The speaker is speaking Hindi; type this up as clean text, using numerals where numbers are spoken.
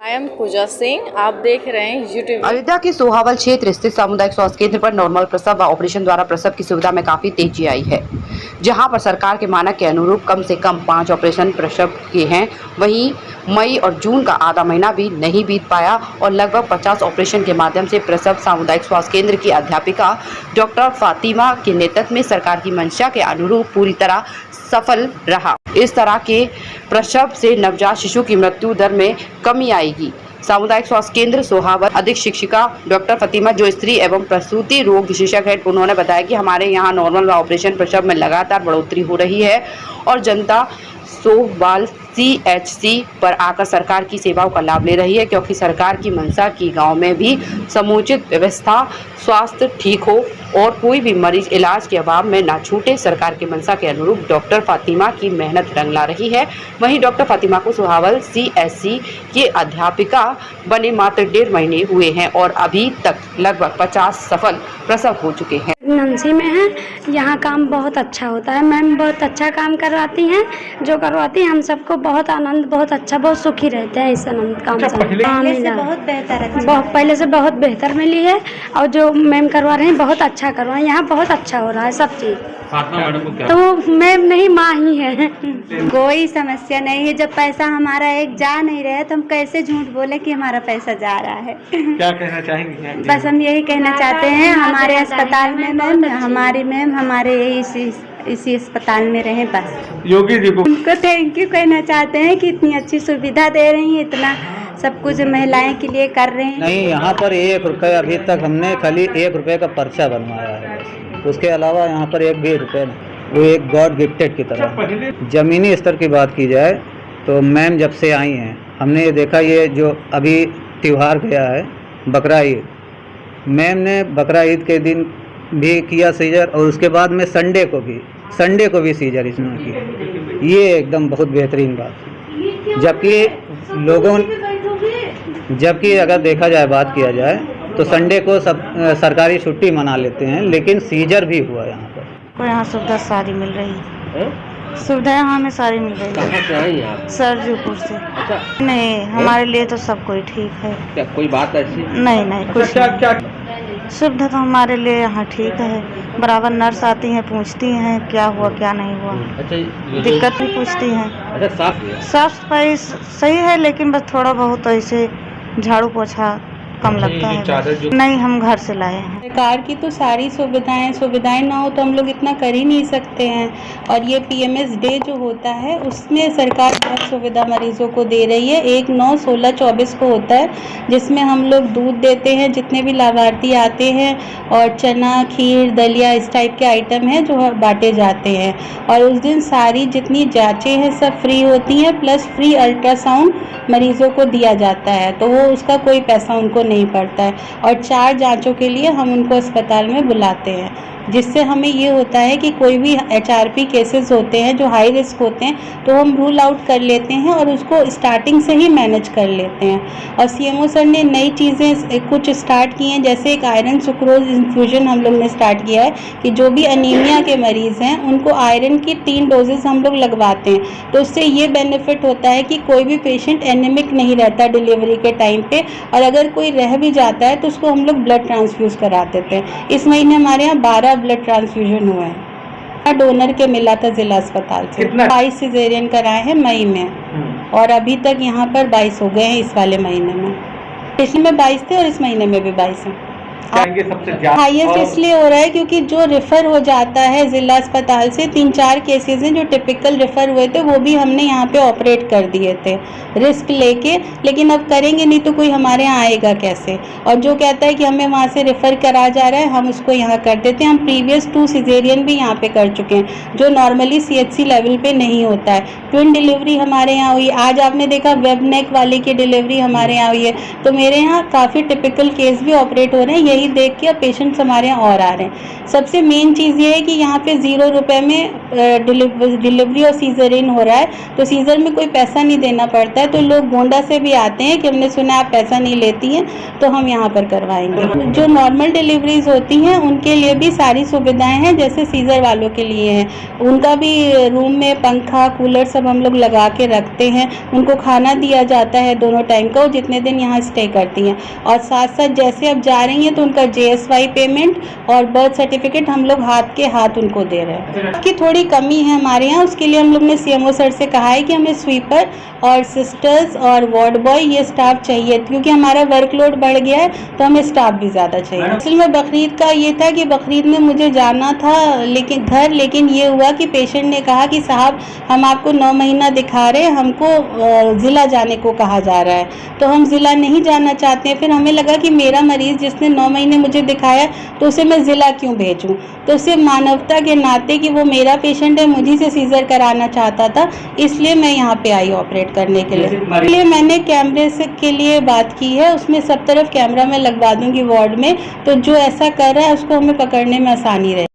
आई एम पूजा सिंह, आप देख रहे हैं यूट्यूब। अयोध्या के सोहावल क्षेत्र स्थित सामुदायिक स्वास्थ्य केंद्र पर नॉर्मल प्रसव व ऑपरेशन द्वारा प्रसव की सुविधा में काफी तेजी आई है। जहां पर सरकार के मानक के अनुरूप कम से कम 5 ऑपरेशन प्रसव के हैं, वहीं मई और जून का आधा महीना भी नहीं बीत पाया और लगभग 50 ऑपरेशन के माध्यम से प्रसव सामुदायिक स्वास्थ्य केंद्र की अध्यापिका डॉक्टर फातिमा के नेतृत्व में सरकार की मंशा के अनुरूप पूरी तरह सफल रहा। इस तरह के प्रसव से नवजात शिशु की मृत्यु दर में कमी आएगी। सामुदायिक स्वास्थ्य केंद्र सोहावल अधीक्षक शिक्षिका डॉक्टर फातिमा जो स्त्री एवं प्रसूति रोग विशेषज्ञ है, उन्होंने बताया कि हमारे यहाँ नॉर्मल व ऑपरेशन प्रसव में लगातार बढ़ोतरी हो रही है और जनता सोहावल CHC पर आकर सरकार की सेवाओं का लाभ ले रही है, क्योंकि सरकार की मंशा की गांव में भी समुचित व्यवस्था, स्वास्थ्य ठीक हो और कोई भी मरीज इलाज के अभाव में ना छूटे। सरकार की मंशा के अनुरूप डॉक्टर फातिमा की मेहनत रंग ला रही है। वहीं डॉक्टर फातिमा को सोहावल CHC के अध्यापिका बने मात्र 1.5 महीने हुए हैं और अभी तक लगभग 50 सफल प्रसव हो चुके हैं। नंसी में है, यहाँ काम बहुत अच्छा होता है। मैम बहुत अच्छा काम करवाती हैं, जो करवाती हैं हम सबको बहुत आनंद, बहुत अच्छा, बहुत सुखी रहते हैं इस आनंद काम से। पहले से बहुत बेहतर है, पहले से बहुत बेहतर मिली है और जो मैम करवा रहे हैं बहुत अच्छा करवाएं। यहाँ बहुत अच्छा हो रहा है सब चीज़। तो मैम नहीं, माँ ही है। कोई समस्या नहीं है। जब पैसा हमारा एक जा नहीं रहा है तो हम कैसे झूठ बोले कि हमारा पैसा जा रहा है। क्या कहना चाहेंगे? बस हम यही कहना चाहते हैं, हमारे अस्पताल में मैम, हमारी मैम हमारे इसी अस्पताल में रहे बस। योगी जी को उनको थैंक यू कहना चाहते हैं कि इतनी अच्छी सुविधा दे रही हैं, इतना सब कुछ महिलाएं के लिए कर रहे हैं। नहीं, यहाँ पर 1 रुपये अभी तक हमने खाली 1 रुपये का पर्चा बनवाया है बस। उसके अलावा यहाँ पर 1 भी रुपये नहीं, वो एक गॉड गिफ्टेड की तरह। ज़मीनी स्तर की बात की जाए तो मैम जब से आई हैं हमने ये देखा, ये जो अभी त्यौहार गया है बकरा ईद, मैम ने बकरा ईद के दिन भी किया सीजर और उसके बाद में संडे को भी सीजर इसने की। ये एकदम बहुत बेहतरीन बात। जबकि अगर देखा जाए, बात किया जाए तो संडे को सब सरकारी छुट्टी मना लेते हैं, लेकिन सीजर भी हुआ यहाँ पर। यहाँ सुविधा सारी मिल रही है, सुविधा यहाँ हमें सारी मिल रही है। सरजूपुर से। अच्छा। नहीं, हमारे लिए तो सब कोई ठीक है। क्या कोई बात ऐसी? नहीं कुछ क्या सुविधा तो हमारे लिए यहाँ ठीक है। बराबर नर्स आती हैं, पूछती हैं क्या हुआ क्या नहीं हुआ। अच्छा, दिक्कत भी पूछती हैं। अच्छा, साफ सफाई सही है, लेकिन बस थोड़ा बहुत ऐसे झाड़ू पोछा कम लगता है। नहीं, हम घर से लाए हैं। सरकार की तो सारी सुविधाएं ना हो तो हम लोग इतना कर ही नहीं सकते हैं। और ये PMS डे जो होता है उसमें सरकार बहुत सुविधा मरीजों को दे रही है। 1, 9, 16, 24 को होता है, जिसमें हम लोग दूध देते हैं जितने भी लाभार्थी आते हैं, और चना, खीर, दलिया इस टाइप के आइटम हैं जो बांटे जाते हैं। और उस दिन सारी जितनी जांचें हैं सब फ्री होती हैं, प्लस फ्री अल्ट्रासाउंड मरीजों को दिया जाता है, तो वो उसका कोई पैसा उनको नहीं पड़ता है। और 4 जांचों के लिए हम उनको अस्पताल में बुलाते हैं, जिससे हमें ये होता है कि कोई भी HRP केसेस होते हैं जो हाई रिस्क होते हैं तो हम रूल आउट कर लेते हैं और उसको स्टार्टिंग से ही मैनेज कर लेते हैं। और CMO सर ने नई चीज़ें कुछ स्टार्ट की हैं, जैसे एक आयरन सुक्रोज इन्फ्यूजन हम लोग ने स्टार्ट किया है कि जो भी अनीमिया के मरीज़ हैं उनको आयरन की 3 डोजेस हम लोग लगवाते हैं। तो उससे ये बेनिफिट होता है कि कोई भी पेशेंट एनीमिक नहीं रहता डिलीवरी के टाइम पे, और अगर कोई रह भी जाता है तो उसको हम लोग ब्लड ट्रांसफ्यूज करा देते हैं। इस महीने हमारे यहाँ 12 ब्लड ट्रांसफ्यूजन हुआ है। डोनर के मिला था जिला अस्पताल से। 22 सिजेरियन कराए हैं मई में, और अभी तक यहाँ पर 22 हो गए हैं इस वाले महीने में। पिछले में 22 थे और इस महीने में भी 22 हैं। हाईएस्ट इसलिए हो रहा है क्योंकि जो रेफर हो जाता है जिला अस्पताल से, 3-4 केसेस हैं जो टिपिकल रेफर हुए थे, वो भी हमने यहाँ पे ऑपरेट कर दिए थे रिस्क लेके। लेकिन अब करेंगे नहीं तो कोई हमारे यहाँ आएगा कैसे। और जो कहता है कि हमें वहाँ से रेफर करा जा रहा है, हम उसको यहाँ कर देते हैं। हम प्रीवियस 2 सिजेरियन भी यहाँ पे कर चुके हैं, जो नॉर्मली CHC लेवल पे नहीं होता है। ट्विन डिलीवरी हमारे यहाँ हुई। आज आपने देखा वेब नेक वाले की डिलीवरी हमारे यहाँ हुई है। तो मेरे यहाँ काफ़ी टिपिकल केस भी ऑपरेट हो रहे हैं। यही देख के अब पेशेंट्स हमारे यहाँ और आ रहे हैं। सबसे मेन चीज़ ये है कि यहाँ पे 0 रुपये में डिलीवरी और सीजरिन हो रहा है, तो सीजर में कोई पैसा नहीं देना पड़ता है। तो लोग गोंडा से भी आते हैं कि हमने सुना आप पैसा नहीं लेती हैं, तो हम यहाँ पर करवाएंगे। जो नॉर्मल डिलीवरीज होती हैं उनके लिए भी सारी सुविधाएं हैं, जैसे सीजर वालों के लिए हैं। उनका भी रूम में पंखा कूलर सब हम लोग लगा के रखते हैं। उनको खाना दिया जाता है दोनों टाइम का, वो जितने दिन यहाँ स्टे करती हैं। और साथ साथ जैसे अब जा रही हैं तो उनका JSY पेमेंट और बर्थ सर्टिफिकेट हम लोग हाथ के हाथ उनको दे रहे हैं। उसकी थोड़ी कमी है हमारे यहाँ, उसके लिए हम लोग ने CMO सर से कहा है कि हमें स्वीपर और सिस्टर्स और वार्ड बॉय ये स्टाफ चाहिए, क्योंकि हमारा वर्कलोड बढ़ गया है तो हमें स्टाफ भी ज़्यादा चाहिए। असल में बकरीद का ये था कि बकरीद में मुझे जाना था लेकिन ये हुआ कि पेशेंट ने कहा कि साहब हम आपको 9 महीना दिखा रहे हैं, हमको ज़िला जाने को कहा जा रहा है, तो हम ज़िला नहीं जाना चाहते हैं। फिर हमें लगा कि मेरा मरीज़ जिसने 9 महीने मुझे दिखाया तो उसे मैं ज़िला क्यों भेजूं। तो उसे मानवता के नाते कि वो मेरा पेशेंट है, मुझे से सीज़र कराना चाहता था, इसलिए मैं यहाँ पे आई ऑपरेट करने के लिए। मैंने कैमरे से के लिए बात की है, उसमें सब तरफ कैमरा मैं लगवा दूंगी वार्ड में, तो जो ऐसा कर रहा है उसको हमें पकड़ने में आसानी रहे।